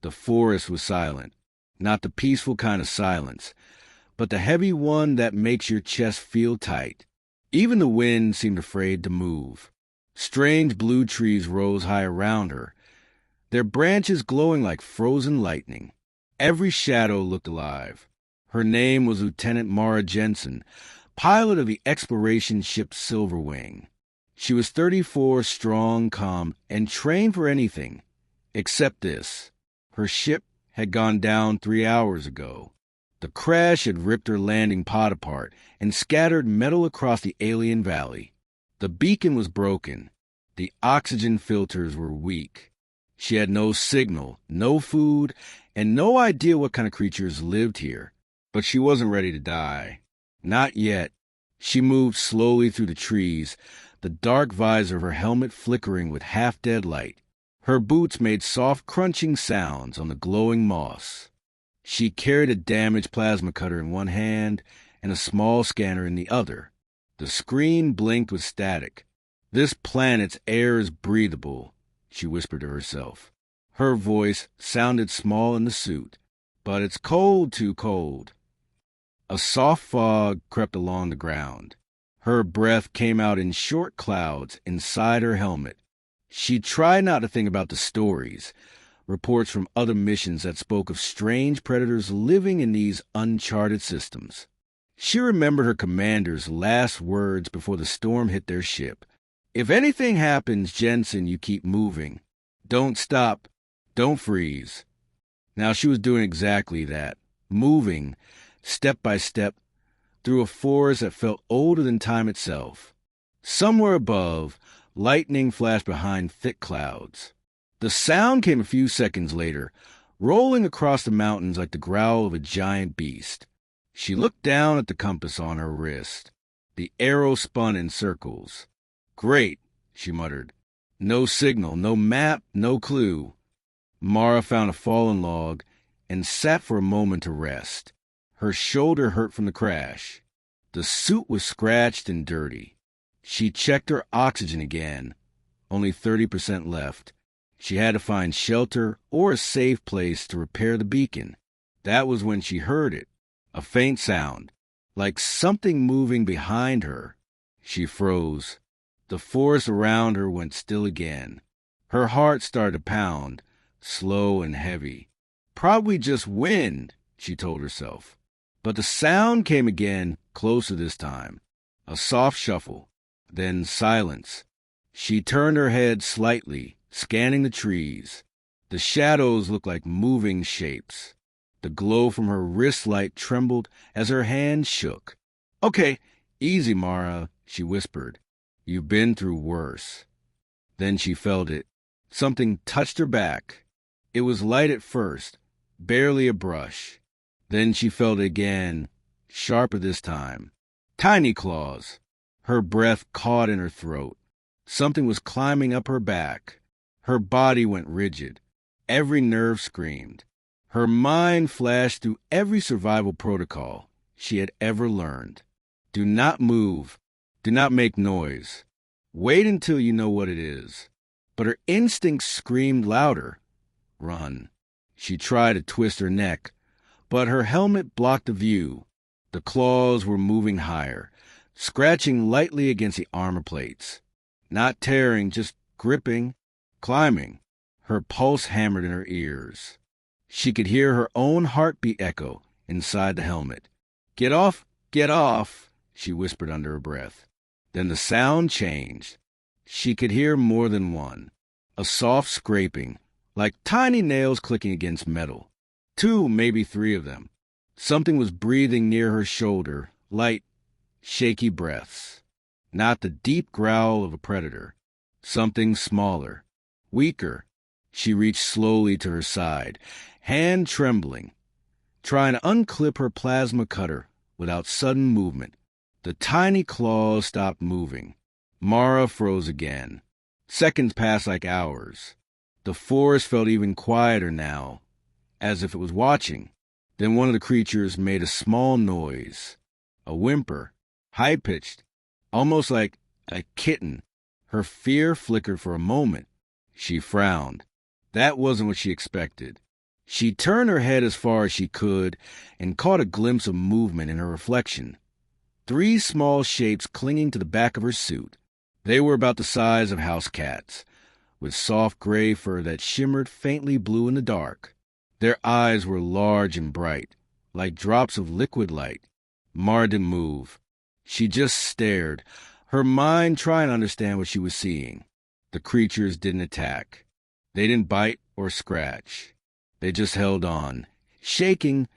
The forest was silent, not the peaceful kind of silence, but the heavy one that makes your chest feel tight. Even the wind seemed afraid to move. Strange blue trees rose high around her, their branches glowing like frozen lightning. Every shadow looked alive. Her name was Lieutenant Mara Jensen, pilot of the exploration ship Silverwing. She was 34, strong, calm, and trained for anything, except this. Her ship had gone down 3 hours ago. The crash had ripped her landing pod apart and scattered metal across the alien valley. The beacon was broken. The oxygen filters were weak. She had no signal, no food, and no idea what kind of creatures lived here. But she wasn't ready to die. Not yet. She moved slowly through the trees, the dark visor of her helmet flickering with half-dead light. Her boots made soft crunching sounds on the glowing moss. She carried a damaged plasma cutter in one hand and a small scanner in the other. The screen blinked with static. "This planet's air is breathable," she whispered to herself. Her voice sounded small in the suit. "But it's cold, too cold." A soft fog crept along the ground. Her breath came out in short clouds inside her helmet. She tried not to think about the stories, reports from other missions that spoke of strange predators living in these uncharted systems. She remembered her commander's last words before the storm hit their ship. "If anything happens, Jensen, you keep moving. Don't stop. Don't freeze." Now she was doing exactly that, moving, step by step, through a forest that felt older than time itself. Somewhere above, lightning flashed behind thick clouds. The sound came a few seconds later, rolling across the mountains like the growl of a giant beast. She looked down at the compass on her wrist. The arrow spun in circles. "Great," she muttered. "No signal, no map, no clue." Mara found a fallen log and sat for a moment to rest. Her shoulder hurt from the crash. The suit was scratched and dirty. She checked her oxygen again. Only 30% left. She had to find shelter or a safe place to repair the beacon. That was when she heard it. A faint sound, like something moving behind her. She froze. The forest around her went still again. Her heart started to pound, slow and heavy. Probably just wind, she told herself. But the sound came again, closer this time. A soft shuffle, then silence. She turned her head slightly, scanning the trees. The shadows looked like moving shapes. The glow from her wrist light trembled as her hand shook. "Okay, easy, Mara," she whispered. "You've been through worse." Then she felt it. Something touched her back. It was light at first, barely a brush. Then she felt it again, sharper this time. Tiny claws. Her breath caught in her throat. Something was climbing up her back. Her body went rigid. Every nerve screamed. Her mind flashed through every survival protocol she had ever learned. Do not move. Do not make noise. Wait until you know what it is. But her instincts screamed louder. Run. She tried to twist her neck, but her helmet blocked the view. The claws were moving higher, scratching lightly against the armor plates. Not tearing, just gripping, climbing. Her pulse hammered in her ears. She could hear her own heartbeat echo inside the helmet. Get off, she whispered under her breath. Then the sound changed. She could hear more than one. A soft scraping, like tiny nails clicking against metal. 2, maybe 3 of them. Something was breathing near her shoulder, light, shaky breaths. Not the deep growl of a predator. Something smaller, weaker. She reached slowly to her side, hand trembling, trying to unclip her plasma cutter without sudden movement. The tiny claws stopped moving. Mara froze again. Seconds passed like hours. The forest felt even quieter now, as if it was watching. Then one of the creatures made a small noise, a whimper, high-pitched, almost like a kitten. Her fear flickered for a moment. She frowned. That wasn't what she expected. She turned her head as far as she could and caught a glimpse of movement in her reflection. 3 small shapes clinging to the back of her suit. They were about the size of house cats, with soft gray fur that shimmered faintly blue in the dark. Their eyes were large and bright, like drops of liquid light. Mara didn't move. She just stared, her mind trying to understand what she was seeing. The creatures didn't attack. They didn't bite or scratch. They just held on, shaking,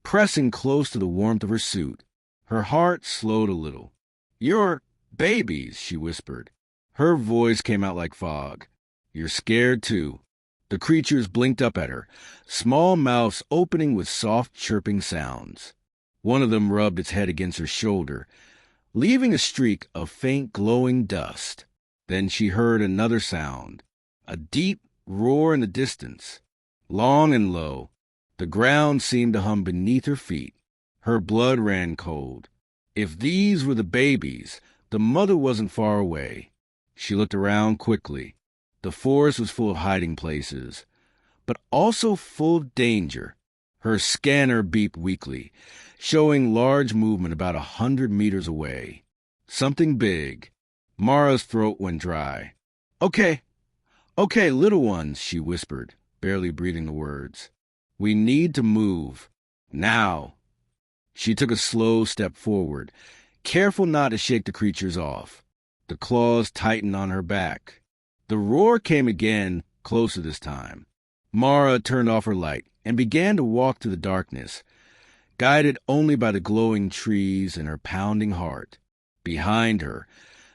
pressing close to the warmth of her suit. Her heart slowed a little. "You're babies," she whispered. Her voice came out like fog. "You're scared, too." The creatures blinked up at her, small mouths opening with soft chirping sounds. One of them rubbed its head against her shoulder, leaving a streak of faint glowing dust. Then she heard another sound, a deep roar in the distance, long and low. The ground seemed to hum beneath her feet. Her blood ran cold. If these were the babies, the mother wasn't far away. She looked around quickly. The forest was full of hiding places, but also full of danger. Her scanner beeped weakly, showing large movement about 100 meters away. Something big. Mara's throat went dry. Okay, little ones," she whispered, barely breathing the words. "We need to move. Now." She took a slow step forward, careful not to shake the creatures off. The claws tightened on her back. The roar came again, closer this time. Mara turned off her light and began to walk through the darkness, guided only by the glowing trees and her pounding heart. Behind her,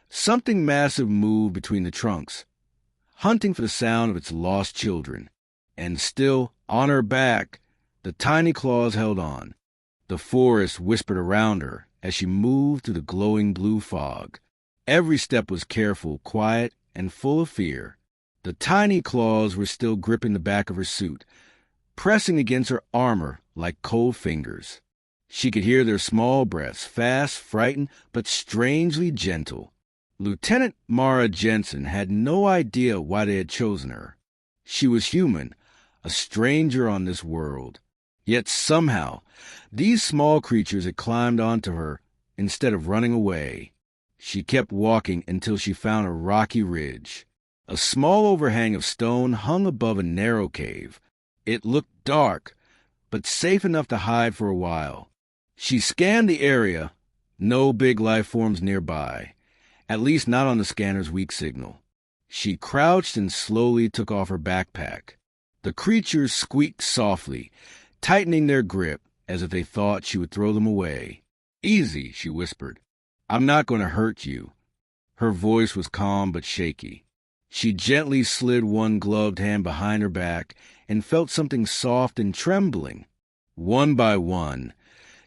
something massive moved between the trunks, hunting for the sound of its lost children. And still, on her back, the tiny claws held on. The forest whispered around her as she moved through the glowing blue fog. Every step was careful, quiet, and full of fear. The tiny claws were still gripping the back of her suit, pressing against her armor like cold fingers. She could hear their small breaths, fast, frightened, but strangely gentle. Lieutenant Mara Jensen had no idea why they had chosen her. She was human, a stranger on this world. Yet somehow, these small creatures had climbed onto her instead of running away. She kept walking until she found a rocky ridge. A small overhang of stone hung above a narrow cave. It looked dark, but safe enough to hide for a while. She scanned the area. No big life forms nearby, at least not on the scanner's weak signal. She crouched and slowly took off her backpack. The creatures squeaked softly, tightening their grip as if they thought she would throw them away. "Easy," she whispered. "I'm not going to hurt you." Her voice was calm but shaky. She gently slid one gloved hand behind her back and felt something soft and trembling. One by one,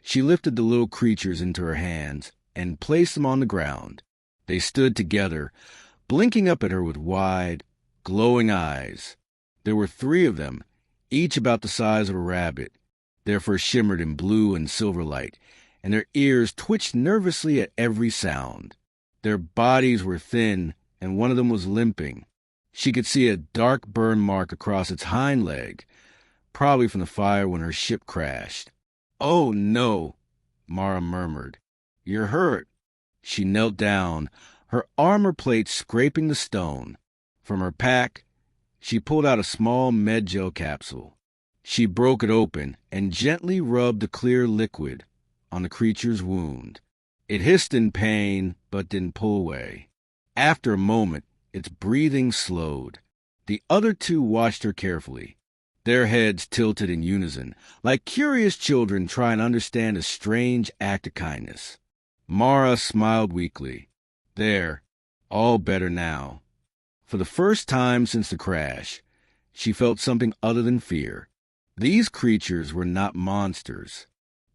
she lifted the little creatures into her hands and placed them on the ground. They stood together, blinking up at her with wide, glowing eyes. There were 3 of them, each about the size of a rabbit. Their fur shimmered in blue and silver light, and their ears twitched nervously at every sound. Their bodies were thin, and one of them was limping. She could see a dark burn mark across its hind leg, probably from the fire when her ship crashed. "Oh, no," Mara murmured. "You're hurt." She knelt down, her armor plate scraping the stone. From her pack, she pulled out a small med-gel capsule. She broke it open and gently rubbed the clear liquid on the creature's wound. It hissed in pain, but didn't pull away. After a moment, its breathing slowed. The other 2 watched her carefully, their heads tilted in unison, like curious children trying to understand a strange act of kindness. Mara smiled weakly. There, all better now. For the first time since the crash, she felt something other than fear. These creatures were not monsters.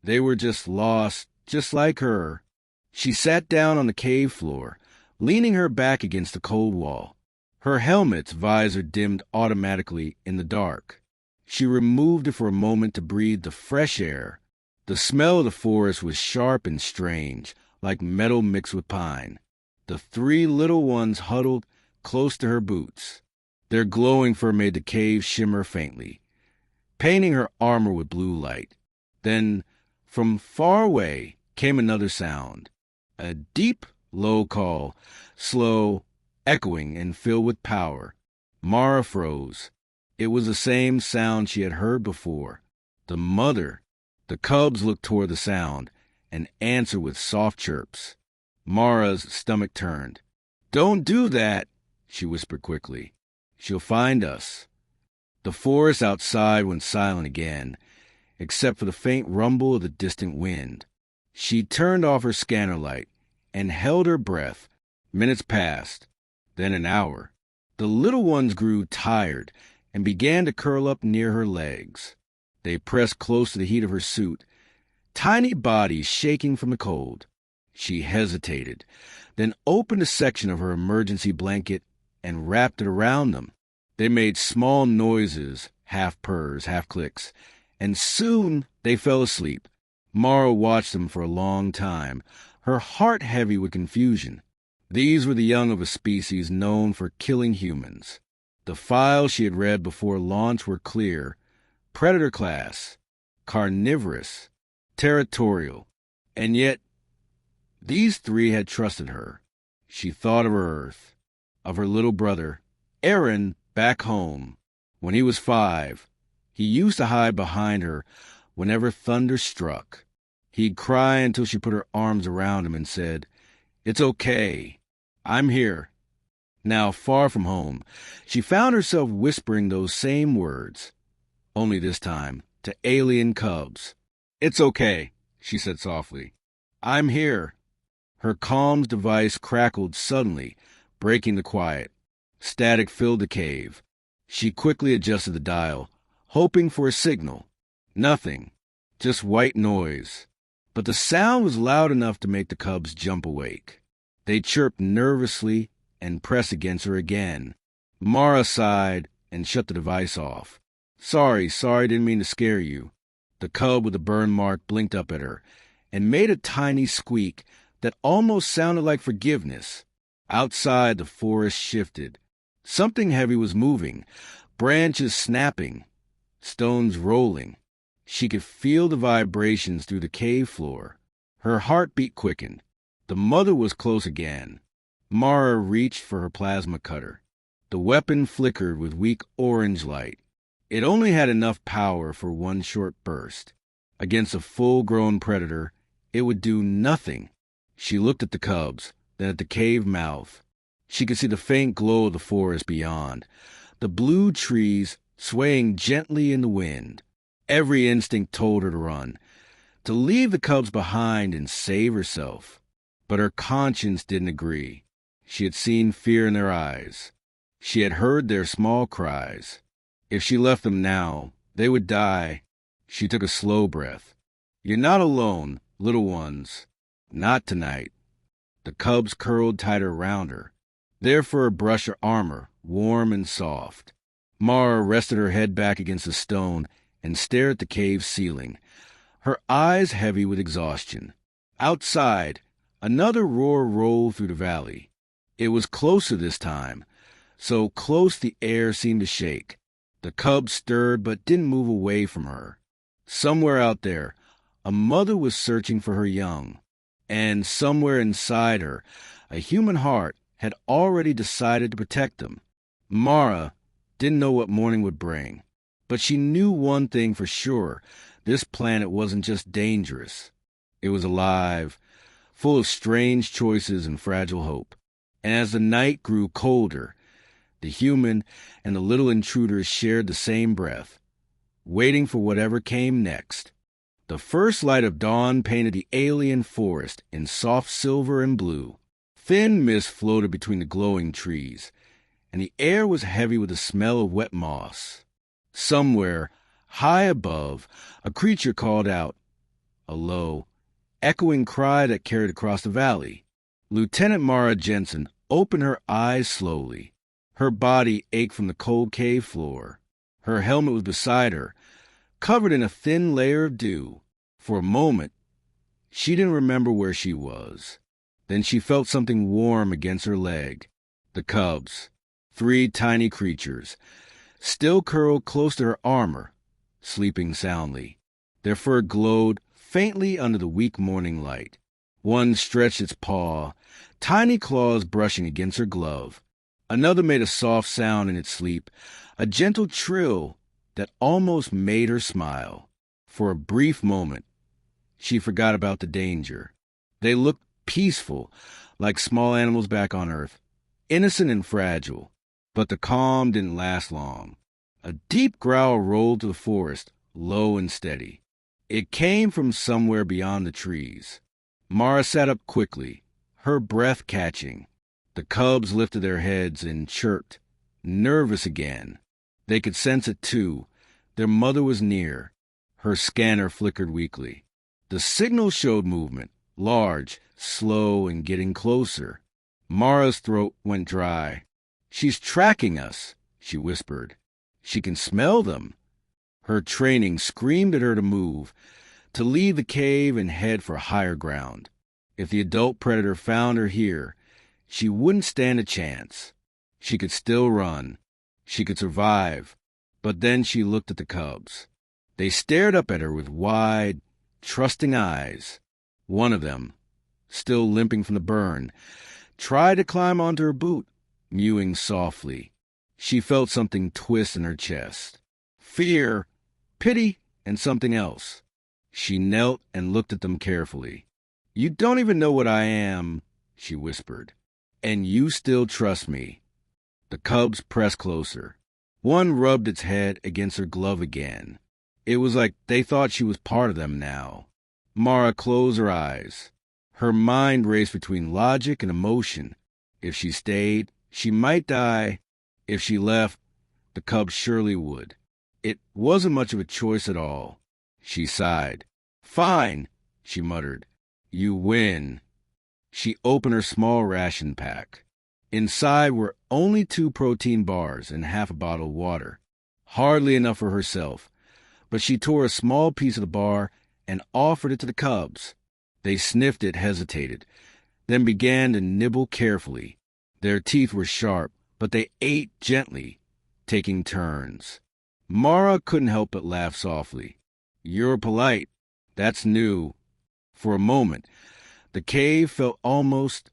They were just lost, just like her. She sat down on the cave floor, leaning her back against the cold wall. Her helmet's visor dimmed automatically in the dark. She removed it for a moment to breathe the fresh air. The smell of the forest was sharp and strange, like metal mixed with pine. The 3 little ones huddled close to her boots. Their glowing fur made the cave shimmer faintly. painting her armor with blue light. Then, from far away, came another sound. A deep, low call, slow, echoing, and filled with power. Mara froze. It was the same sound she had heard before. The mother. The cubs looked toward the sound and answered with soft chirps. Mara's stomach turned. "Don't do that," she whispered quickly. "She'll find us." The forest outside went silent again, except for the faint rumble of the distant wind. She turned off her scanner light and held her breath. Minutes passed, then an hour. The little ones grew tired and began to curl up near her legs. They pressed close to the heat of her suit, tiny bodies shaking from the cold. She hesitated, then opened a section of her emergency blanket and wrapped it around them. They made small noises, half purrs, half clicks, and soon they fell asleep. Mara watched them for a long time, her heart heavy with confusion. These were the young of a species known for killing humans. The files she had read before launch were clear: predator class, carnivorous, territorial. And yet, these three had trusted her. She thought of her Earth, of her little brother, Aaron, back home. When he was 5, he used to hide behind her whenever thunder struck. He'd cry until she put her arms around him and said, "It's okay. I'm here." Now, far from home, she found herself whispering those same words, only this time to alien cubs. "It's okay," she said softly. "I'm here." Her comms device crackled suddenly, breaking the quiet. Static filled the cave. She quickly adjusted the dial, hoping for a signal. Nothing, just white noise. But the sound was loud enough to make the cubs jump awake. They chirped nervously and pressed against her again. Mara sighed and shut the device off. Sorry, didn't mean to scare you." The cub with the burn mark blinked up at her and made a tiny squeak that almost sounded like forgiveness. Outside, the forest shifted. Something heavy was moving, branches snapping, stones rolling. She could feel the vibrations through the cave floor. Her heartbeat quickened. The mother was close again. Mara reached for her plasma cutter. The weapon flickered with weak orange light. It only had enough power for one short burst. Against a full-grown predator, it would do nothing. She looked at the cubs, then at the cave mouth. She could see the faint glow of the forest beyond, the blue trees swaying gently in the wind. Every instinct told her to run, to leave the cubs behind and save herself. But her conscience didn't agree. She had seen fear in their eyes. She had heard their small cries. If she left them now, they would die. She took a slow breath. "You're not alone, little ones. Not tonight." The cubs curled tighter around her. Their fur brushed her armor, warm and soft. Mara rested her head back against the stone and stared at the cave ceiling, her eyes heavy with exhaustion. Outside, another roar rolled through the valley. It was closer this time, so close the air seemed to shake. The cubs stirred but didn't move away from her. Somewhere out there, a mother was searching for her young. And somewhere inside her, a human heart had already decided to protect them. Mara didn't know what morning would bring, but she knew one thing for sure: this planet wasn't just dangerous. It was alive, full of strange choices and fragile hope. And as the night grew colder, the human and the little intruders shared the same breath, waiting for whatever came next. The first light of dawn painted the alien forest in soft silver and blue. Thin mist floated between the glowing trees, and the air was heavy with the smell of wet moss. Somewhere, high above, a creature called out, a low, echoing cry that carried across the valley. Lieutenant Mara Jensen opened her eyes slowly. Her body ached from the cold cave floor. Her helmet was beside her, covered in a thin layer of dew. For a moment, she didn't remember where she was. Then she felt something warm against her leg. The cubs, 3 tiny creatures, still curled close to her armor, sleeping soundly. Their fur glowed faintly under the weak morning light. One stretched its paw, tiny claws brushing against her glove. Another made a soft sound in its sleep, a gentle trill that almost made her smile. For a brief moment, she forgot about the danger. They looked peaceful, like small animals back on Earth, innocent and fragile. But the calm didn't last long. A deep growl rolled through the forest, low and steady. It came from somewhere beyond the trees. Mara sat up quickly, her breath catching. The cubs lifted their heads and chirped, nervous again. They could sense it too. Their mother was near. Her scanner flickered weakly. The signal showed movement, large, slow, and getting closer. Mara's throat went dry. "She's tracking us," she whispered. "She can smell them." Her training screamed at her to move, to leave the cave and head for higher ground. If the adult predator found her here, she wouldn't stand a chance. She could still run. She could survive. But then she looked at the cubs. They stared up at her with wide, trusting eyes. One of them, still limping from the burn, tried to climb onto her boot, mewing softly. She felt something twist in her chest. Fear, pity, and something else. She knelt and looked at them carefully. "You don't even know what I am," she whispered. "And you still trust me." The cubs pressed closer. One rubbed its head against her glove again. It was like they thought she was part of them now. Mara closed her eyes. Her mind raced between logic and emotion. If she stayed, she might die. If she left, the cubs surely would. It wasn't much of a choice at all. She sighed. "Fine," she muttered. "You win." She opened her small ration pack. Inside were only 2 protein bars and half a bottle of water. Hardly enough for herself, but she tore a small piece of the bar and offered it to the cubs. They sniffed it, hesitated, then began to nibble carefully. Their teeth were sharp, but they ate gently, taking turns. Mara couldn't help but laugh softly. "You're polite. That's new." For a moment, the cave felt almost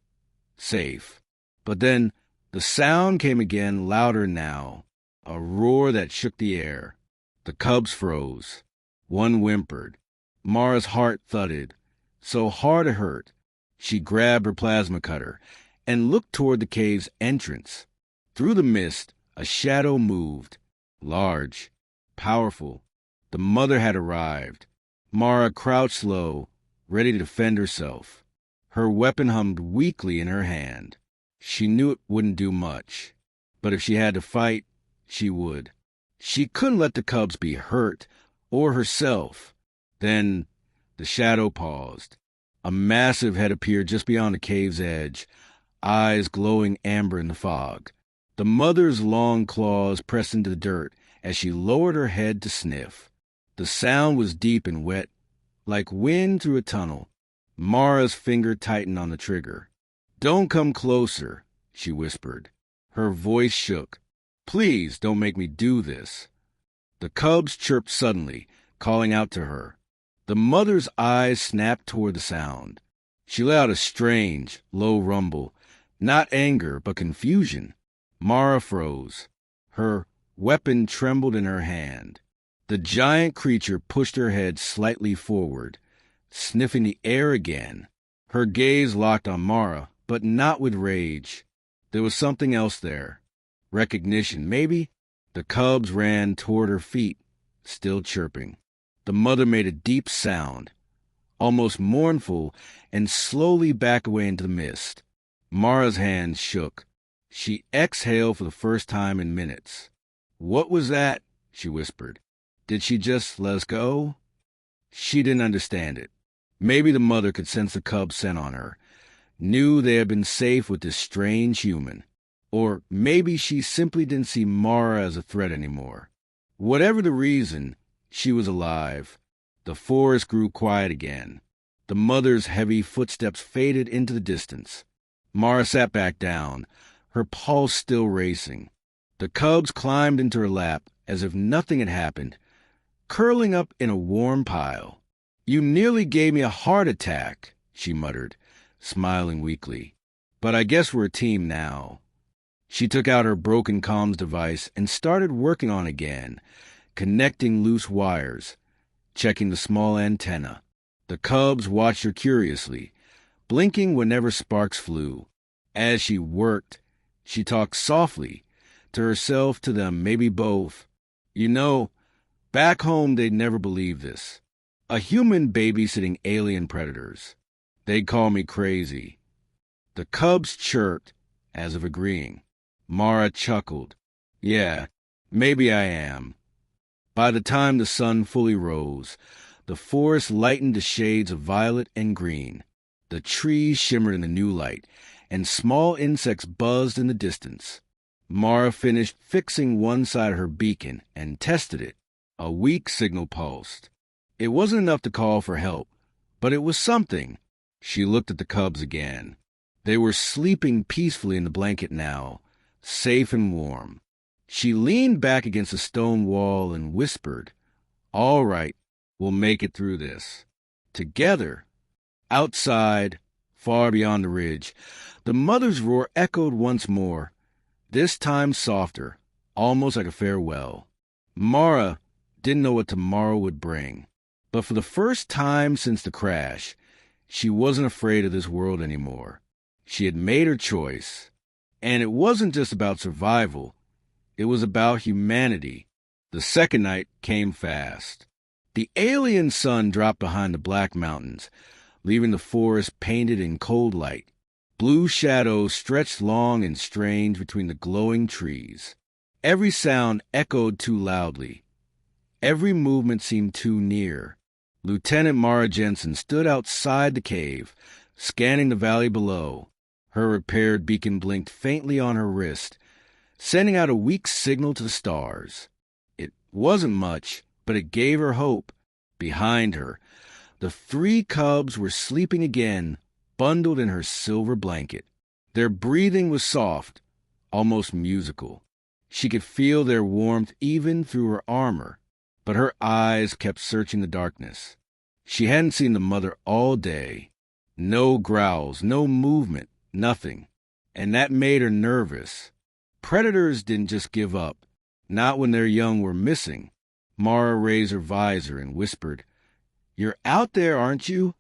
safe. But then the sound came again, louder now, a roar that shook the air. The cubs froze. One whimpered. Mara's heart thudded, so hard it hurt. She grabbed her plasma cutter and looked toward the cave's entrance. Through the mist, a shadow moved, large, powerful. The mother had arrived. Mara crouched low, ready to defend herself. Her weapon hummed weakly in her hand. She knew it wouldn't do much, but if she had to fight, she would. She couldn't let the cubs be hurt, or herself. Then the shadow paused. A massive head appeared just beyond the cave's edge, eyes glowing amber in the fog. The mother's long claws pressed into the dirt as she lowered her head to sniff. The sound was deep and wet, like wind through a tunnel. Mara's finger tightened on the trigger. "Don't come closer," she whispered. Her voice shook. "Please don't make me do this." The cubs chirped suddenly, calling out to her. The mother's eyes snapped toward the sound. She let out a strange, low rumble, not anger, but confusion. Mara froze. Her weapon trembled in her hand. The giant creature pushed her head slightly forward, sniffing the air again. Her gaze locked on Mara, but not with rage. There was something else there. Recognition, maybe? The cubs ran toward her feet, still chirping. The mother made a deep sound, almost mournful, and slowly backed away into the mist. Mara's hands shook. She exhaled for the first time in minutes. "What was that?" she whispered. "Did she just let us go?" She didn't understand it. Maybe the mother could sense the cubs' scent on her, knew they had been safe with this strange human. Or maybe she simply didn't see Mara as a threat anymore. Whatever the reason, she was alive. The forest grew quiet again. The mother's heavy footsteps faded into the distance. Mara sat back down, her pulse still racing. The cubs climbed into her lap as if nothing had happened. curling up in a warm pile. "You nearly gave me a heart attack," she muttered, smiling weakly. "But I guess we're a team now." She took out her broken comms device and started working on it again, connecting loose wires, checking the small antenna. The cubs watched her curiously, blinking whenever sparks flew. As she worked, she talked softly, to herself, to them, maybe both. "You know, back home they'd never believe this. A human babysitting alien predators. They'd call me crazy." The cubs chirped, as if agreeing. Mara chuckled. "Yeah, maybe I am." By the time the sun fully rose, the forest lightened to shades of violet and green. The trees shimmered in the new light, and small insects buzzed in the distance. Mara finished fixing one side of her beacon and tested it. A weak signal pulsed. It wasn't enough to call for help, but it was something. She looked at the cubs again. They were sleeping peacefully in the blanket now, safe and warm. She leaned back against a stone wall and whispered, "All right, we'll make it through this. Together." Outside, far beyond the ridge, the mother's roar echoed once more, this time softer, almost like a farewell. Mara didn't know what tomorrow would bring, but for the first time since the crash, she wasn't afraid of this world anymore. She had made her choice, and it wasn't just about survival. It was about humanity. The second night came fast. The alien sun dropped behind the black mountains, leaving the forest painted in cold light. Blue shadows stretched long and strange between the glowing trees. Every sound echoed too loudly. Every movement seemed too near. Lieutenant Mara Jensen stood outside the cave, scanning the valley below. Her repaired beacon blinked faintly on her wrist, sending out a weak signal to the stars. It wasn't much, but it gave her hope. Behind her, the three cubs were sleeping again, bundled in her silver blanket. Their breathing was soft, almost musical. She could feel their warmth even through her armor, but her eyes kept searching the darkness. She hadn't seen the mother all day. No growls, no movement, nothing. And that made her nervous. Predators didn't just give up, not when their young were missing. Mara raised her visor and whispered, "You're out there, aren't you?"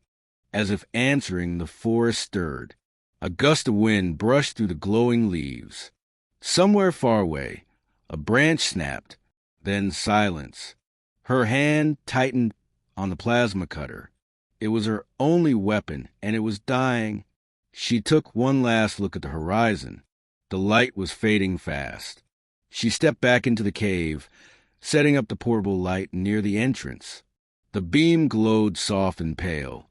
As if answering, the forest stirred. A gust of wind brushed through the glowing leaves. Somewhere far away, a branch snapped, then silence. Her hand tightened on the plasma cutter. It was her only weapon, and it was dying. She took one last look at the horizon. The light was fading fast. She stepped back into the cave, setting up the portable light near the entrance. The beam glowed soft and pale,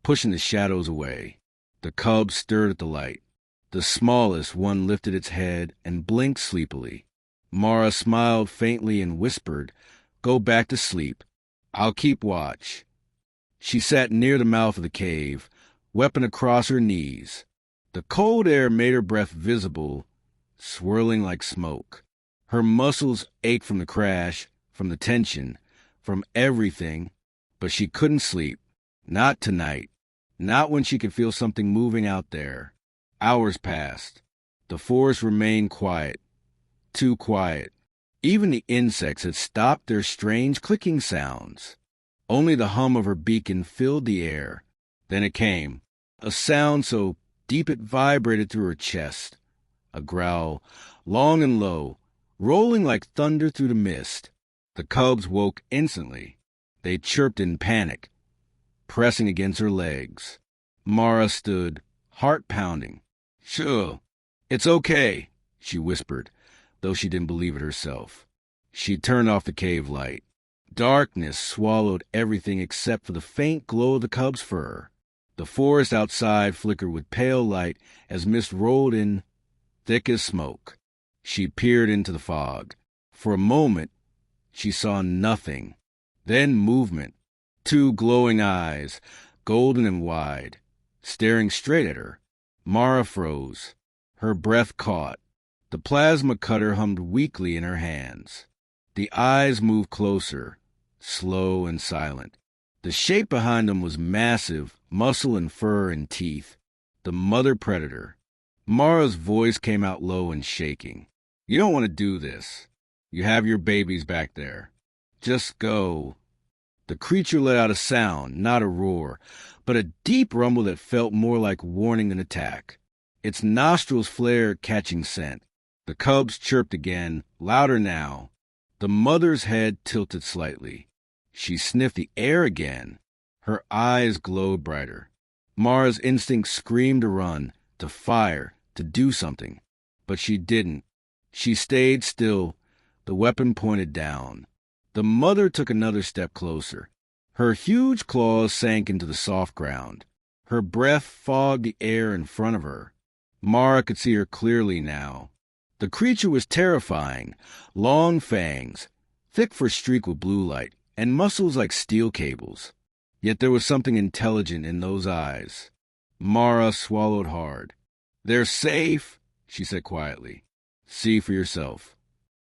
pushing the shadows away. The cubs stirred at the light. The smallest one lifted its head and blinked sleepily. Mara smiled faintly and whispered, "Go back to sleep. I'll keep watch." She sat near the mouth of the cave, weapon across her knees. The cold air made her breath visible, swirling like smoke. Her muscles ached from the crash, from the tension, from everything, but she couldn't sleep. Not tonight. Not when she could feel something moving out there. Hours passed. The forest remained quiet. Too quiet. Even the insects had stopped their strange clicking sounds. Only the hum of her beacon filled the air. Then it came. A sound so deep it vibrated through her chest. A growl, long and low, rolling like thunder through the mist. The cubs woke instantly. They chirped in panic, pressing against her legs. Mara stood, heart pounding. "Sure, it's okay," she whispered, though she didn't believe it herself. She turned off the cave light. Darkness swallowed everything except for the faint glow of the cub's fur. The forest outside flickered with pale light as mist rolled in, thick as smoke. She peered into the fog. For a moment, she saw nothing. Then movement. Two glowing eyes, golden and wide, staring straight at her. Mara froze. Her breath caught. The plasma cutter hummed weakly in her hands. The eyes moved closer, slow and silent. The shape behind them was massive, muscle and fur and teeth. The mother predator. Mara's voice came out low and shaking. You don't want to do this. You have your babies back there. Just go. The creature let out a sound, not a roar, but a deep rumble that felt more like warning than attack. Its nostrils flared, catching scent. The cubs chirped again, louder now. The mother's head tilted slightly. She sniffed the air again. Her eyes glowed brighter. Mara's instinct screamed to run, to fire, to do something. But she didn't. She stayed still, the weapon pointed down. The mother took another step closer. Her huge claws sank into the soft ground. Her breath fogged the air in front of her. Mara could see her clearly now. The creature was terrifying. Long fangs, thick for streak with blue light, and muscles like steel cables. Yet there was something intelligent in those eyes. Mara swallowed hard. They're safe, she said quietly. See for yourself.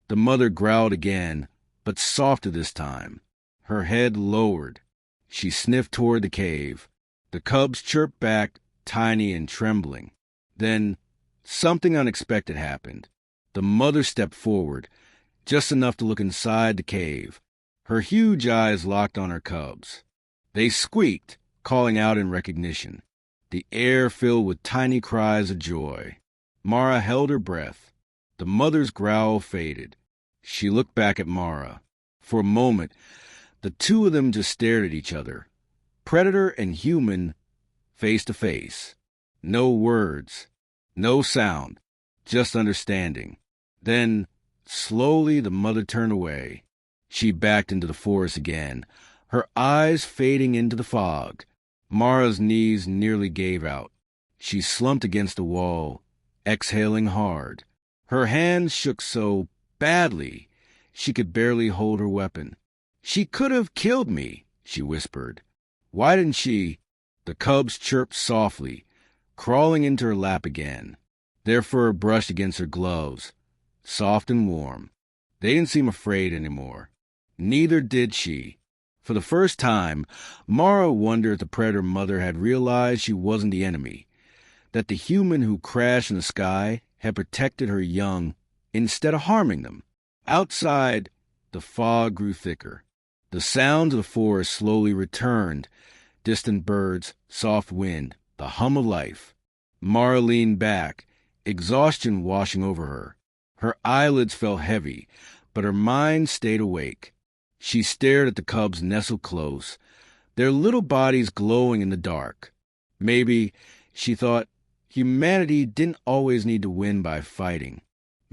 The mother growled again, but softer this time. Her head lowered. She sniffed toward the cave. The cubs chirped back, tiny and trembling. Then something unexpected happened. The mother stepped forward, just enough to look inside the cave. Her huge eyes locked on her cubs. They squeaked, calling out in recognition. The air filled with tiny cries of joy. Mara held her breath. The mother's growl faded. She looked back at Mara. For a moment, the two of them just stared at each other. Predator and human, face to face. No words, no sound, just understanding. Then, slowly, the mother turned away. She backed into the forest again, her eyes fading into the fog. Mara's knees nearly gave out. She slumped against the wall, exhaling hard. Her hands shook so badly she could barely hold her weapon. She could have killed me, she whispered. Why didn't she? The cubs chirped softly, crawling into her lap again. Their fur brushed against her gloves, soft and warm. They didn't seem afraid anymore. Neither did she. For the first time, Mara wondered if the predator mother had realized she wasn't the enemy, that the human who crashed in the sky had protected her young instead of harming them. Outside, the fog grew thicker. The sounds of the forest slowly returned, distant birds, soft wind, the hum of life. Mara leaned back, exhaustion washing over her. Her eyelids felt heavy, but her mind stayed awake. She stared at the cubs nestled close, their little bodies glowing in the dark. Maybe, she thought, humanity didn't always need to win by fighting.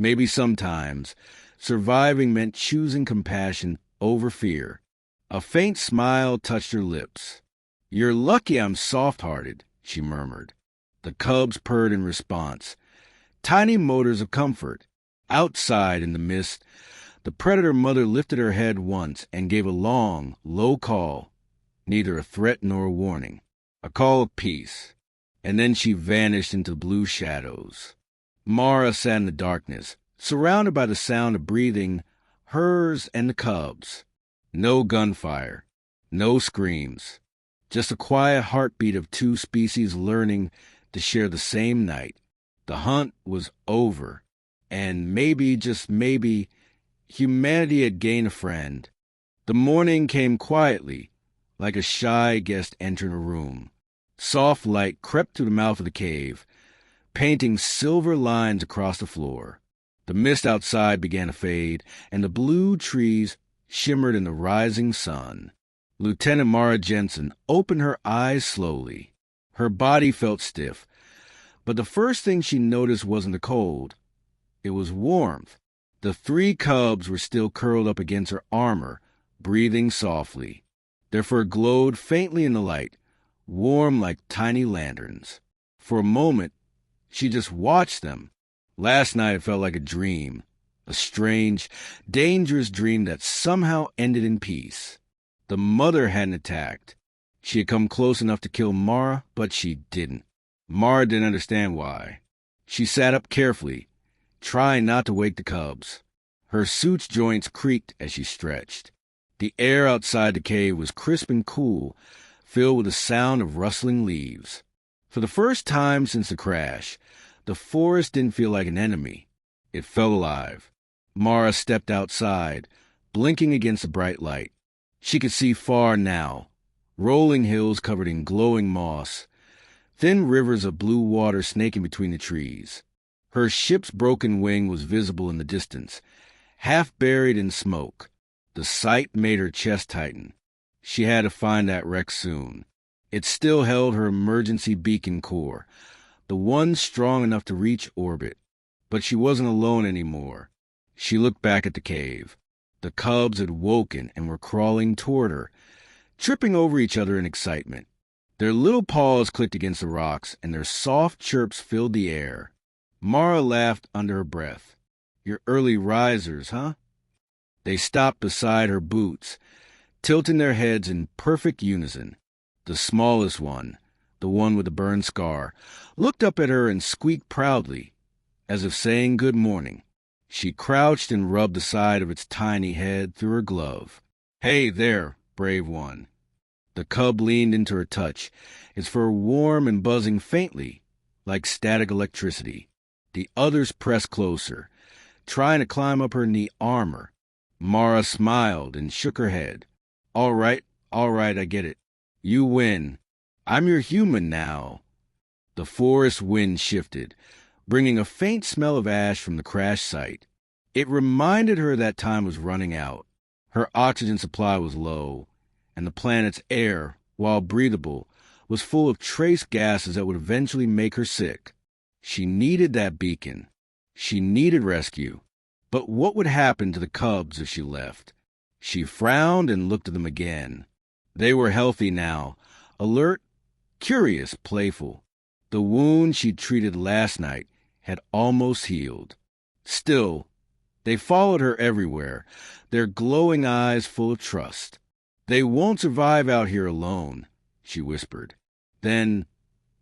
Maybe sometimes surviving meant choosing compassion over fear. A faint smile touched her lips. You're lucky I'm soft-hearted, she murmured. The cubs purred in response. Tiny motors of comfort. Outside in the mist, the predator mother lifted her head once and gave a long, low call, neither a threat nor a warning. A call of peace. And then she vanished into the blue shadows. Mara sat in the darkness, surrounded by the sound of breathing, hers and the cubs. No gunfire, no screams, just a quiet heartbeat of two species learning to share the same night. The hunt was over, and maybe, just maybe, humanity had gained a friend. The morning came quietly, like a shy guest entering a room. Soft light crept through the mouth of the cave, painting silver lines across the floor. The mist outside began to fade, and the blue trees shimmered in the rising sun. Lieutenant Mara Jensen opened her eyes slowly. Her body felt stiff, but the first thing she noticed wasn't the cold. It was warmth. The three cubs were still curled up against her armor, breathing softly. Their fur glowed faintly in the light, warm like tiny lanterns. For a moment, she just watched them. Last night it felt like a dream, a strange, dangerous dream that somehow ended in peace. The mother hadn't attacked. She had come close enough to kill Mara, but she didn't. Mara didn't understand why. She sat up carefully, trying not to wake the cubs. Her suit's joints creaked as she stretched. The air outside the cave was crisp and cool, filled with the sound of rustling leaves. For the first time since the crash, the forest didn't feel like an enemy. It felt alive. Mara stepped outside, blinking against the bright light. She could see far now, rolling hills covered in glowing moss, thin rivers of blue water snaking between the trees. Her ship's broken wing was visible in the distance, half buried in smoke. The sight made her chest tighten. She had to find that wreck soon. It still held her emergency beacon core, the one strong enough to reach orbit. But she wasn't alone anymore. She looked back at the cave. The cubs had woken and were crawling toward her, tripping over each other in excitement. Their little paws clicked against the rocks, and their soft chirps filled the air. Mara laughed under her breath. "You're early risers, huh?" They stopped beside her boots, tilting their heads in perfect unison. The smallest one, the one with the burn scar, looked up at her and squeaked proudly, as if saying good morning. She crouched and rubbed the side of its tiny head through her glove. "Hey there, brave one." The cub leaned into her touch, its fur warm and buzzing faintly, like static electricity. The others pressed closer, trying to climb up her knee armor. Mara smiled and shook her head. All right, I get it. You win. I'm your human now." The forest wind shifted, bringing a faint smell of ash from the crash site. It reminded her that time was running out. Her oxygen supply was low, and the planet's air, while breathable, was full of trace gases that would eventually make her sick. She needed that beacon. She needed rescue. But what would happen to the cubs if she left? She frowned and looked at them again. They were healthy now, alert, curious, playful. The wound she'd treated last night had almost healed. Still, they followed her everywhere, their glowing eyes full of trust. "They won't survive out here alone," she whispered. Then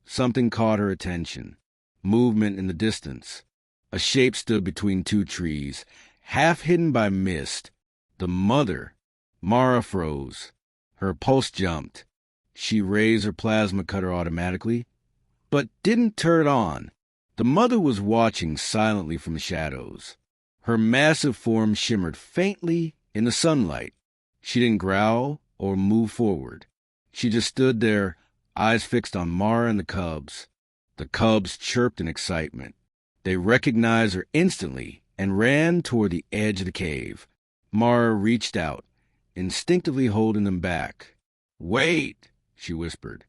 something caught her attention. Movement in the distance. A shape stood between two trees, half hidden by mist. The mother. Mara froze. Her pulse jumped. She raised her plasma cutter automatically, but didn't turn it on. The mother was watching silently from the shadows. Her massive form shimmered faintly in the sunlight. She didn't growl or move forward. She just stood there, eyes fixed on Mara and the cubs. The cubs chirped in excitement. They recognized her instantly and ran toward the edge of the cave. Mara reached out, instinctively holding them back. "Wait," she whispered.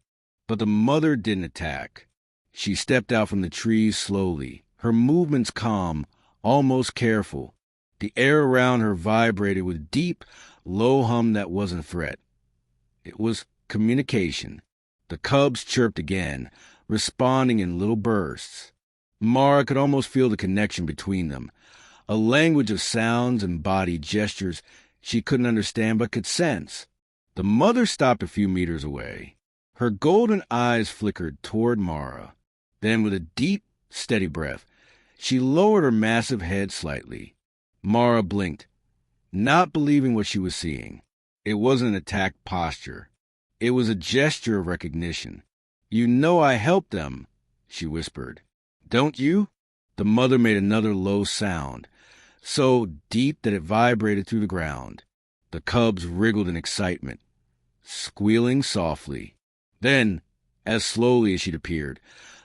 But the mother didn't attack. She stepped out from the trees slowly, her movements calm, almost careful. The air around her vibrated with deep, low hum that wasn't a threat. It was communication. The cubs chirped again, responding in little bursts. Mara could almost feel the connection between them, a language of sounds and body gestures she couldn't understand but could sense. The mother stopped a few meters away. Her golden eyes flickered toward Mara. Then, with a deep, steady breath, she lowered her massive head slightly. Mara blinked, not believing what she was seeing. It wasn't an attack posture. It was a gesture of recognition. "You know I helped them," she whispered. "Don't you?" The mother made another low sound, so deep that it vibrated through the ground. The cubs wriggled in excitement, squealing softly. Then, as slowly as she'd appeared,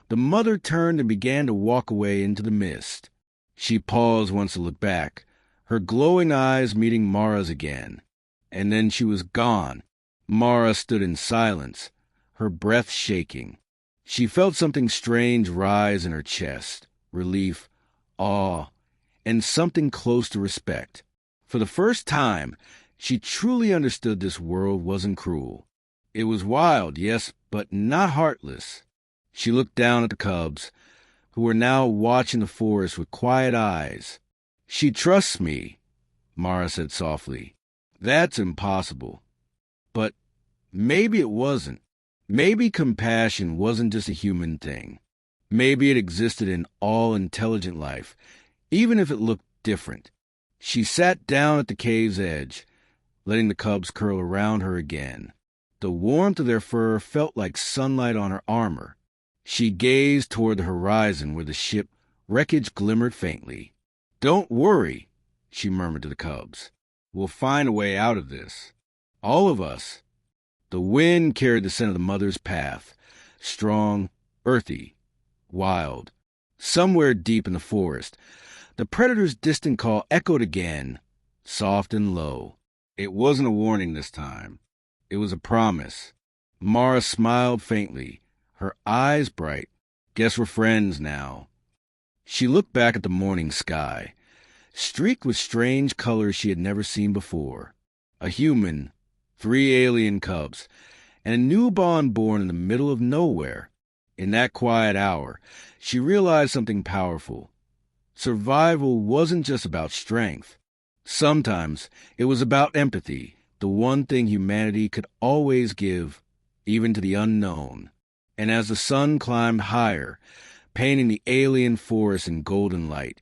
the mother turned and began to walk away into the mist. She paused once to look back, her glowing eyes meeting Mara's again. And then she was gone. Mara stood in silence, her breath shaking. She felt something strange rise in her chest, relief, awe, and something close to respect. For the first time, she truly understood this world wasn't cruel. It was wild, yes, but not heartless. She looked down at the cubs, who were now watching the forest with quiet eyes. "She trusts me," Mara said softly. "That's impossible." But maybe it wasn't. Maybe compassion wasn't just a human thing. Maybe it existed in all intelligent life, even if it looked different. She sat down at the cave's edge, letting the cubs curl around her again. The warmth of their fur felt like sunlight on her armor. She gazed toward the horizon where the ship wreckage glimmered faintly. "Don't worry," she murmured to the cubs. "We'll find a way out of this. All of us." The wind carried the scent of the mother's path, strong, earthy, wild. Somewhere deep in the forest, the predator's distant call echoed again, soft and low. It wasn't a warning this time. It was a promise. Mara smiled faintly, her eyes bright. "Guess we're friends now." She looked back at the morning sky, streaked with strange colors she had never seen before. A human, 3 alien cubs, and a newborn born in the middle of nowhere. In that quiet hour, she realized something powerful. Survival wasn't just about strength. Sometimes it was about empathy, the one thing humanity could always give, even to the unknown. And as the sun climbed higher, painting the alien forest in golden light,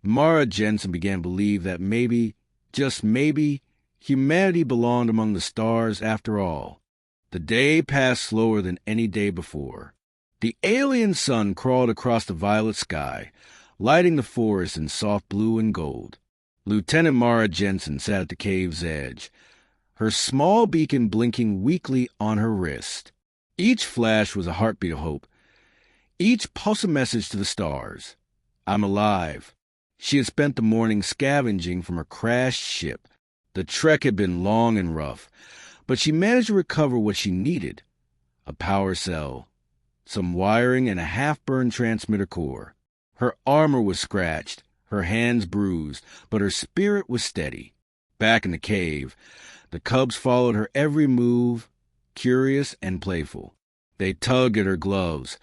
Mara Jensen began to believe that maybe, just maybe, humanity belonged among the stars after all. The day passed slower than any day before. The alien sun crawled across the violet sky, lighting the forest in soft blue and gold. Lieutenant Mara Jensen sat at the cave's edge, her small beacon blinking weakly on her wrist. Each flash was a heartbeat of hope, each pulse a message to the stars. "I'm alive." She had spent the morning scavenging from her crashed ship. The trek had been long and rough, but she managed to recover what she needed: a power cell, some wiring, and a half-burned transmitter core. Her armor was scratched, her hands bruised, but her spirit was steady. Back in the cave, the cubs followed her every move, curious and playful. They tugged at her gloves,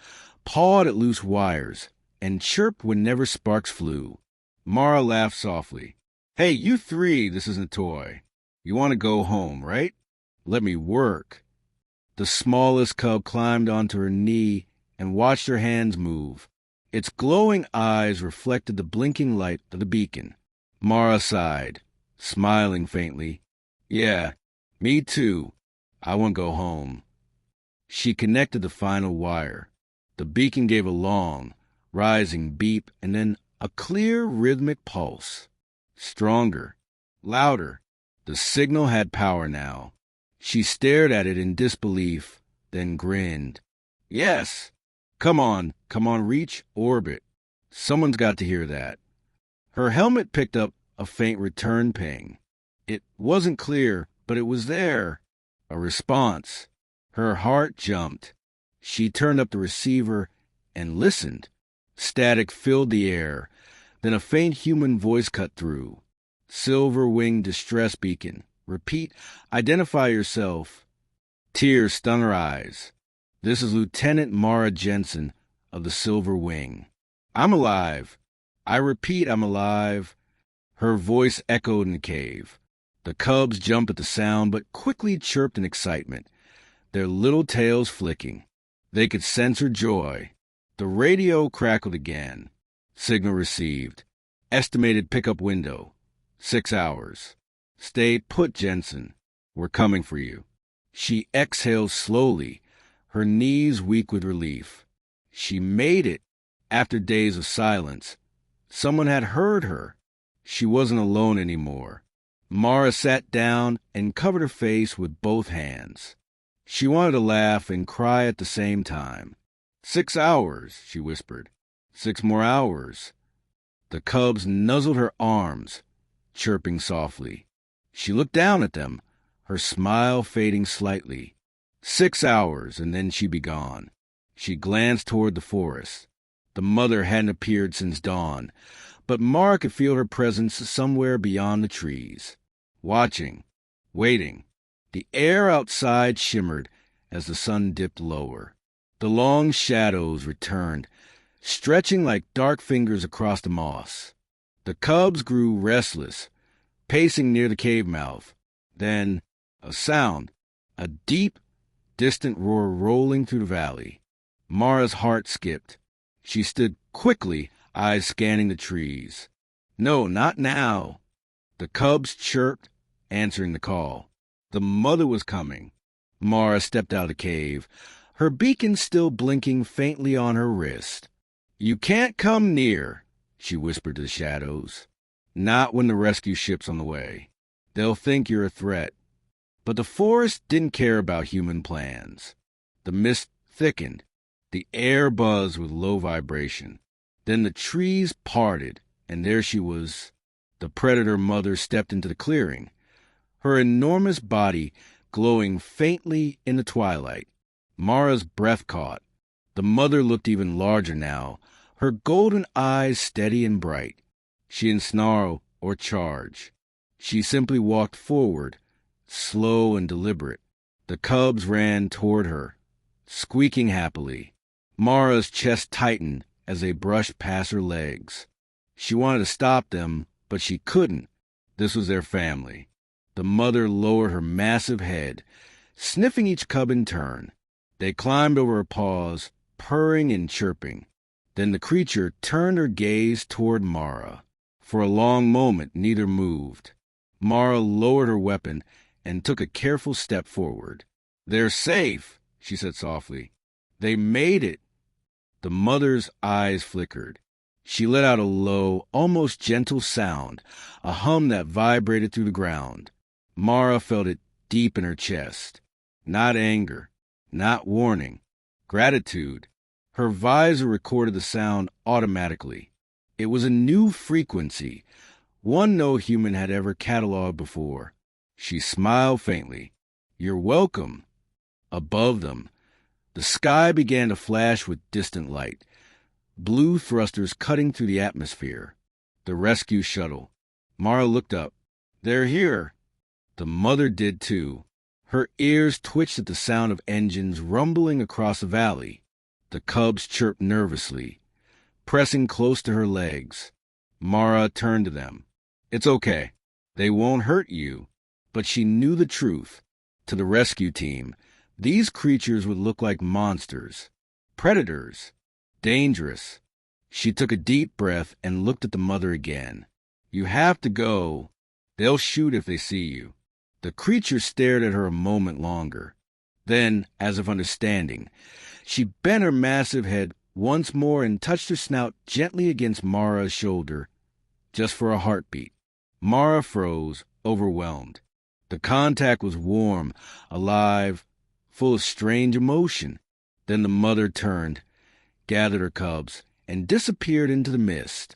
pawed at loose wires, and chirped whenever sparks flew. Mara laughed softly. "Hey, you 3, this isn't a toy. You want to go home, right? Let me work." The smallest cub climbed onto her knee and watched her hands move. Its glowing eyes reflected the blinking light of the beacon. Mara sighed, smiling faintly. "Yeah, me too. I want to go home." She connected the final wire. The beacon gave a long, rising beep and then a clear, rhythmic pulse. Stronger, louder. The signal had power now. She stared at it in disbelief, then grinned. "Yes! Come on, reach orbit. Someone's got to hear that." Her helmet picked up a faint return ping. It wasn't clear, but it was there. A response. Her heart jumped. She turned up the receiver and listened. Static filled the air. Then a faint human voice cut through. "Silver-winged distress beacon. Repeat, identify yourself." Tears stung her eyes. "This is Lieutenant Mara Jensen of the Silver Wing. I'm alive. I repeat, I'm alive." Her voice echoed in the cave. The cubs jumped at the sound, but quickly chirped in excitement, their little tails flicking. They could sense her joy. The radio crackled again. Signal received. Estimated pickup window: 6 hours. Stay put, Jensen. We're coming for you. She exhaled slowly, her knees weak with relief. She made it. After days of silence, someone had heard her. She wasn't alone anymore. Mara sat down and covered her face with both hands. She wanted to laugh and cry at the same time. 6 hours, she whispered. 6 more hours. The cubs nuzzled her arms, chirping softly. She looked down at them, her smile fading slightly. 6 hours, and then she'd be gone. She glanced toward the forest. The mother hadn't appeared since dawn, but Mara could feel her presence somewhere beyond the trees. Watching, waiting. The air outside shimmered as the sun dipped lower. The long shadows returned, stretching like dark fingers across the moss. The cubs grew restless, pacing near the cave mouth. Then a sound, a deep, distant roar rolling through the valley. Mara's heart skipped. She stood quickly, eyes scanning the trees. No, not now. The cubs chirped, answering the call. The mother was coming. Mara stepped out of the cave, her beacon still blinking faintly on her wrist. "You can't come near," she whispered to the shadows. "Not when the rescue ship's on the way. They'll think you're a threat." But the forest didn't care about human plans. The mist thickened. The air buzzed with low vibration. Then the trees parted, and there she was. The predator mother stepped into the clearing, her enormous body glowing faintly in the twilight. Mara's breath caught. The mother looked even larger now, her golden eyes steady and bright. She didn't snarl or charge. She simply walked forward, slow and deliberate. The cubs ran toward her, squeaking happily. Mara's chest tightened as they brushed past her legs. She wanted to stop them, but she couldn't. This was their family. The mother lowered her massive head, sniffing each cub in turn. They climbed over her paws, purring and chirping. Then the creature turned her gaze toward Mara. For a long moment, neither moved. Mara lowered her weapon and took a careful step forward. "They're safe," she said softly. "They made it." The mother's eyes flickered. She let out a low, almost gentle sound, a hum that vibrated through the ground. Mara felt it deep in her chest. Not anger, not warning, gratitude. Her visor recorded the sound automatically. It was a new frequency, one no human had ever cataloged before. She smiled faintly. "You're welcome." Above them, the sky began to flash with distant light, blue thrusters cutting through the atmosphere. The rescue shuttle. Mara looked up. "They're here." The mother did too. Her ears twitched at the sound of engines rumbling across the valley. The cubs chirped nervously, pressing close to her legs. Mara turned to them. "It's okay. They won't hurt you." But she knew the truth. To the rescue team, these creatures would look like monsters, predators, dangerous. She took a deep breath and looked at the mother again. "You have to go. They'll shoot if they see you." The creature stared at her a moment longer. Then, as if understanding, she bent her massive head once more and touched her snout gently against Mara's shoulder, just for a heartbeat. Mara froze, overwhelmed. The contact was warm, alive, full of strange emotion. Then the mother turned, gathered her cubs, and disappeared into the mist.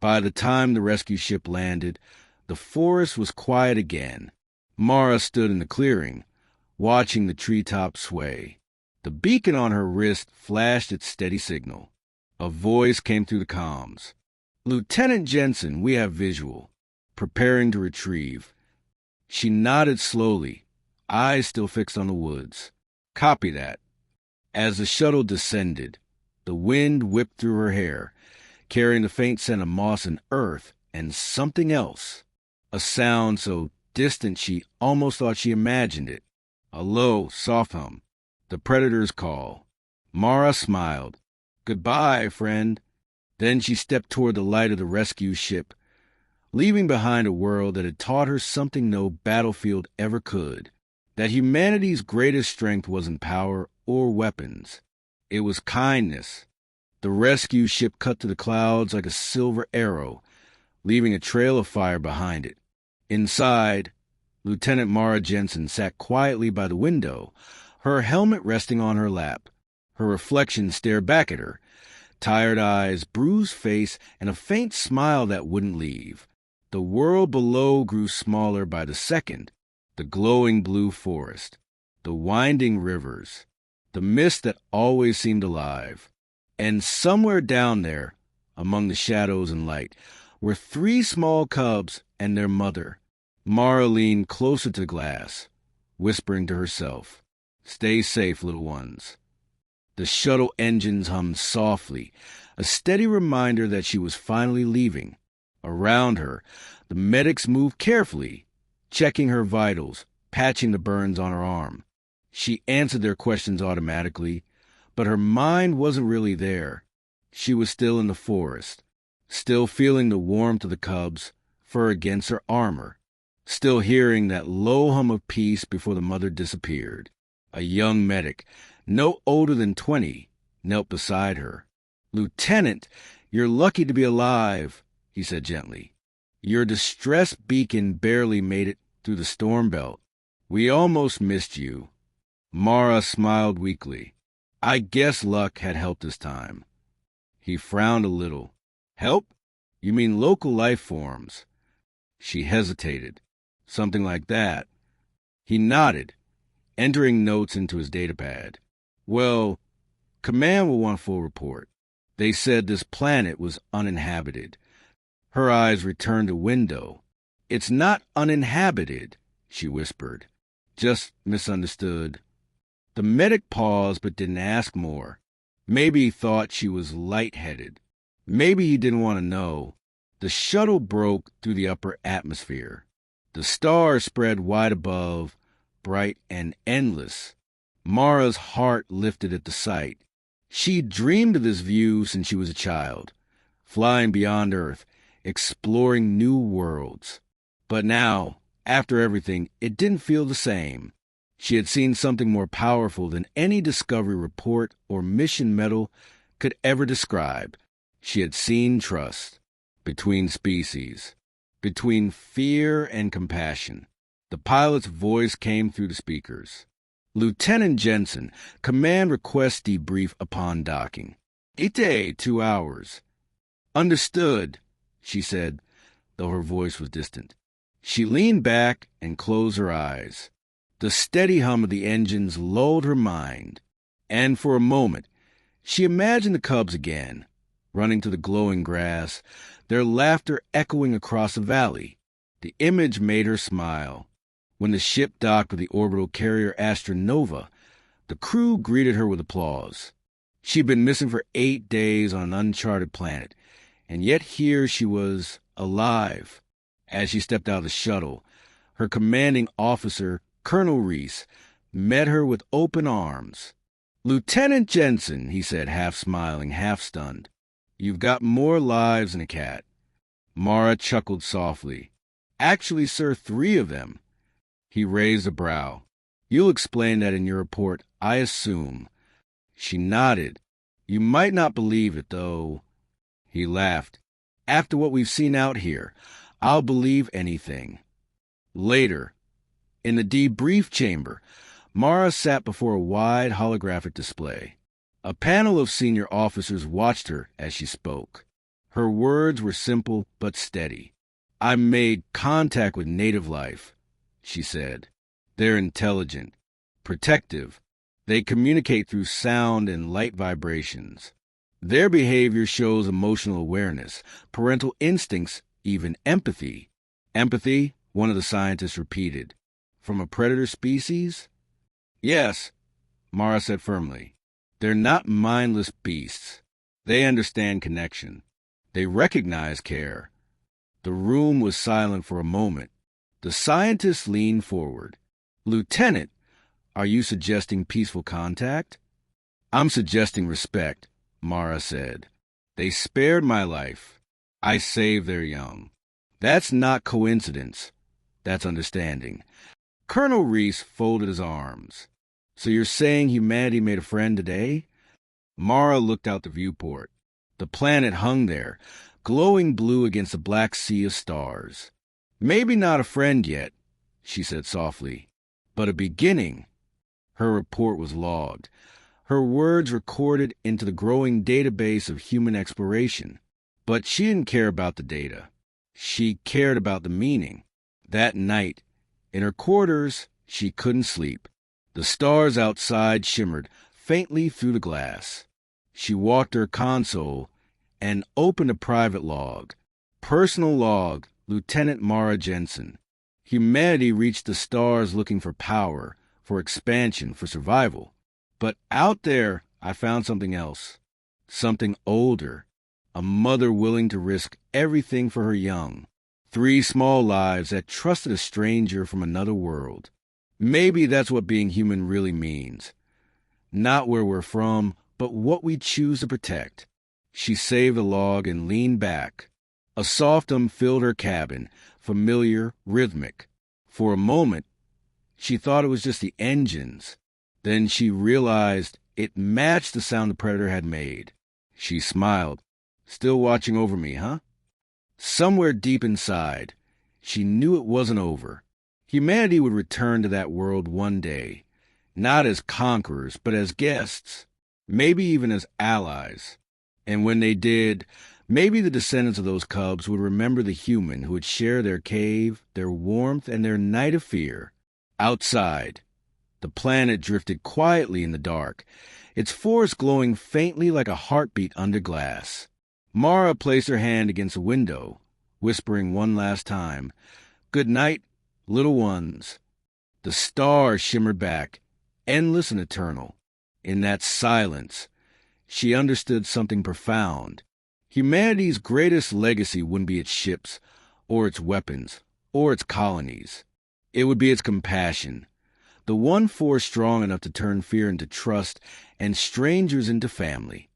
By the time the rescue ship landed, the forest was quiet again. Mara stood in the clearing, watching the treetops sway. The beacon on her wrist flashed its steady signal. A voice came through the comms. "Lieutenant Jensen, we have visual. Preparing to retrieve." She nodded slowly, eyes still fixed on the woods. "Copy that." As the shuttle descended, the wind whipped through her hair, carrying the faint scent of moss and earth and something else. A sound so distant she almost thought she imagined it. A low, soft hum. The predator's call. Mara smiled. "Goodbye, friend." Then she stepped toward the light of the rescue ship, leaving behind a world that had taught her something no battlefield ever could, that humanity's greatest strength wasn't power or weapons. It was kindness. The rescue ship cut through the clouds like a silver arrow, leaving a trail of fire behind it. Inside, Lieutenant Mara Jensen sat quietly by the window, her helmet resting on her lap. Her reflection stared back at her, tired eyes, bruised face, and a faint smile that wouldn't leave. The world below grew smaller by the second. The glowing blue forest, the winding rivers, the mist that always seemed alive. And somewhere down there, among the shadows and light, were 3 small cubs and their mother. Mara leaned closer to the glass, whispering to herself, "Stay safe, little ones." The shuttle engines hummed softly, a steady reminder that she was finally leaving. Around her, the medics moved carefully, checking her vitals, patching the burns on her arm. She answered their questions automatically, but her mind wasn't really there. She was still in the forest, still feeling the warmth of the cubs, fur against her armor. still hearing that low hum of peace before the mother disappeared. A young medic, no older than 20, knelt beside her. "Lieutenant, you're lucky to be alive," he said gently. "Your distress beacon barely made it through the storm belt. We almost missed you." Mara smiled weakly. "I guess luck had helped this time." He frowned a little. "Help? You mean local life forms?" She hesitated. "Something like that." He nodded, entering notes into his datapad. "Well, Command will want a full report. They said this planet was uninhabited." Her eyes returned to window. "It's not uninhabited," she whispered. "Just misunderstood." The medic paused but didn't ask more. Maybe he thought she was lightheaded. Maybe he didn't want to know. The shuttle broke through the upper atmosphere. The stars spread wide above, bright and endless. Mara's heart lifted at the sight. She'd dreamed of this view since she was a child, flying beyond Earth, exploring new worlds. But now, after everything, it didn't feel the same. She had seen something more powerful than any discovery report or mission medal could ever describe. She had seen trust between species, between fear and compassion. The pilot's voice came through the speakers. "Lieutenant Jensen, Command requests debrief upon docking. Ite, 2 hours." "Understood," she said, though her voice was distant. She leaned back and closed her eyes. The steady hum of the engines lulled her mind, and for a moment she imagined the cubs again, running to the glowing grass, their laughter echoing across the valley. The image made her smile. When the ship docked with the orbital carrier Astronova, the crew greeted her with applause. She'd been missing for 8 days on an uncharted planet, and yet here she was, alive. As she stepped out of the shuttle, her commanding officer, Colonel Reese, met her with open arms. "Lieutenant Jensen," he said, half smiling, half stunned. "You've got more lives than a cat." Mara chuckled softly. "Actually, sir, 3 of them." He raised a brow. "You'll explain that in your report, I assume." She nodded. "You might not believe it, though." He laughed. "After what we've seen out here, I'll believe anything." Later, in the debrief chamber, Mara sat before a wide holographic display. A panel of senior officers watched her as she spoke. Her words were simple but steady. "I made contact with native life," she said. "They're intelligent, protective. They communicate through sound and light vibrations. Their behavior shows emotional awareness, parental instincts, even empathy." "Empathy?" one of the scientists repeated. "From a predator species?" "Yes," Mara said firmly. "They're not mindless beasts. They understand connection. They recognize care." The room was silent for a moment. The scientist leaned forward. "Lieutenant, are you suggesting peaceful contact?" "I'm suggesting respect," Mara said. "They spared my life. I saved their young. That's not coincidence. That's understanding." Colonel Reese folded his arms. "So you're saying humanity made a friend today?" Mara looked out the viewport. The planet hung there, glowing blue against a black sea of stars. "Maybe not a friend yet," she said softly, "but a beginning." Her report was logged, her words recorded into the growing database of human exploration. But she didn't care about the data. She cared about the meaning. That night, in her quarters, she couldn't sleep. The stars outside shimmered faintly through the glass. She walked to her console and opened a private log. "Personal log, Lieutenant Mara Jensen. Humanity reached the stars looking for power, for expansion, for survival. But out there, I found something else. Something older. A mother willing to risk everything for her young. 3 small lives that trusted a stranger from another world. Maybe that's what being human really means. Not where we're from, but what we choose to protect." She saved the log and leaned back. A soft hum filled her cabin, familiar, rhythmic. For a moment, she thought it was just the engines. Then she realized it matched the sound the predator had made. She smiled. Still watching over me, huh? Somewhere deep inside, she knew it wasn't over. Humanity would return to that world one day, not as conquerors, but as guests, maybe even as allies. And when they did, maybe the descendants of those cubs would remember the human who would share their cave, their warmth, and their night of fear. Outside, the planet drifted quietly in the dark, its forest glowing faintly like a heartbeat under glass. Mara placed her hand against a window, whispering one last time, "Good night, little ones." The stars shimmered back, endless and eternal. In that silence, she understood something profound. Humanity's greatest legacy wouldn't be its ships, or its weapons, or its colonies. It would be its compassion, the one force strong enough to turn fear into trust and strangers into family.